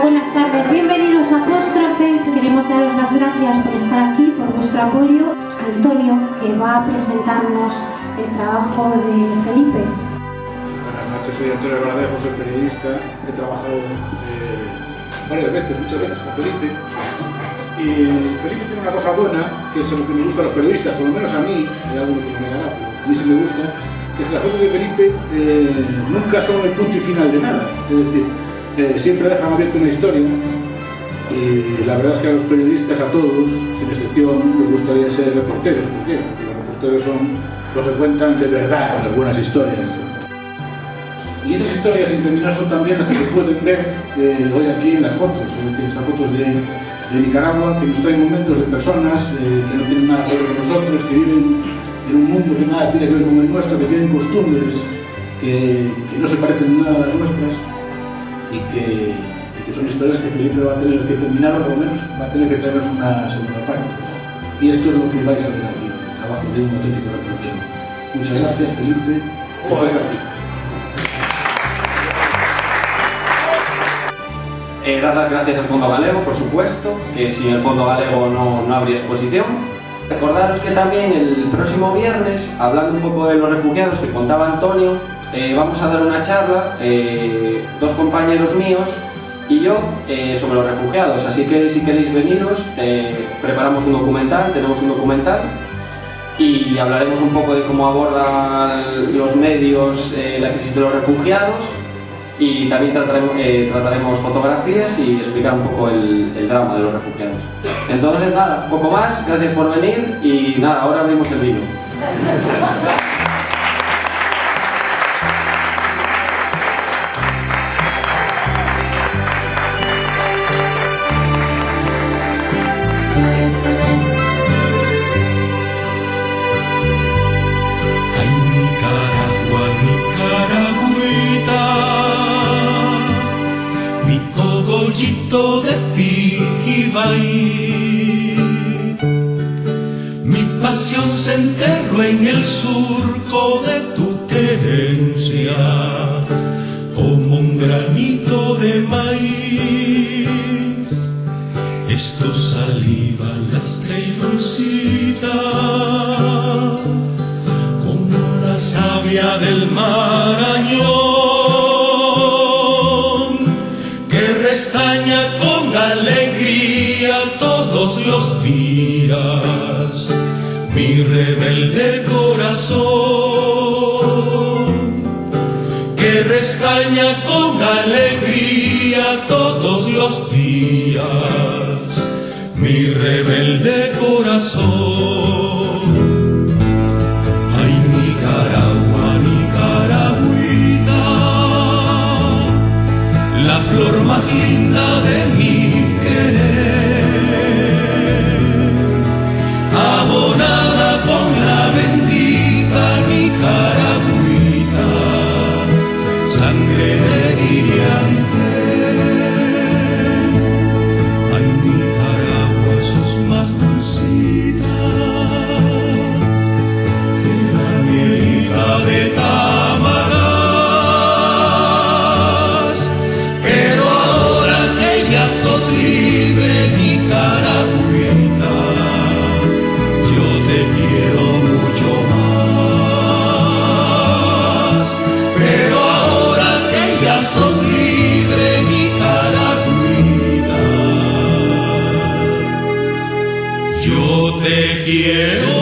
buenas tardes. Bienvenidos a Apóstrofe. Queremos daros las gracias por estar aquí, por vuestro apoyo. Antonio, que va a presentarnos el trabajo de Felipe. Buenas noches, soy Antonio Baladejo, soy periodista. He trabajado varias veces, muchas veces con Felipe. Y Felipe tiene una cosa buena, que es lo que me gusta a los periodistas, por lo menos a mí, hay algo que me negará, pero a mí sí me gusta, que las fotos de Felipe nunca son el punto y final de nada. Es decir, siempre dejan abierta una historia. Y la verdad es que a los periodistas, a todos, sin excepción, les gustaría ser reporteros. ¿Por qué? Porque los reporteros son los que cuentan de verdad las buenas historias. Y esas historias sin terminar son también las que se pueden ver hoy aquí en las fotos. Es decir, estas fotos de Nicaragua, que nos traen momentos de personas que no tienen nada que ver con nosotros, que viven en un mundo que nada tiene que ver con el nuestro, que tienen costumbres que no se parecen nada a las nuestras y que son historias que Felipe va a tener que terminar, o por lo menos va a tener que traernos una segunda parte. Y esto es lo que vais a ver aquí, el trabajo de un auténtico reportero. Muchas gracias, Felipe. Dar las gracias al Fondo Galego, por supuesto, que sin el Fondo Galego no habría exposición. Recordaros que también el próximo viernes, hablando un poco de los refugiados que contaba Antonio, vamos a dar una charla, dos compañeros míos y yo, sobre los refugiados, así que si queréis veniros, preparamos un documental, tenemos un documental y hablaremos un poco de cómo abordan los medios la crisis de los refugiados y también trataremos fotografías y explicar un poco el drama de los refugiados. Entonces nada, poco más, gracias por venir y nada, ahora abrimos el vino. De Pijibay, mi pasión se enterró en el surco de tu querencia, como un granito de maíz. Es tu saliva lastra y dulcita, como la savia del Marañón, que restaña con alegría todos los días mi rebelde corazón, que restaña con alegría todos los días mi rebelde corazón. Ay, Nicaragua, Nicaragüita, la flor más linda de mi querer, abonada con la bendita Nicaragüita, sangre de guiriante. Ay, Nicaragua, sos más dulcita que la mielita de Tamagá. Sos libre, Nicaragüita, yo te quiero mucho más. Pero ahora que ya sos libre, Nicaragüita, yo te quiero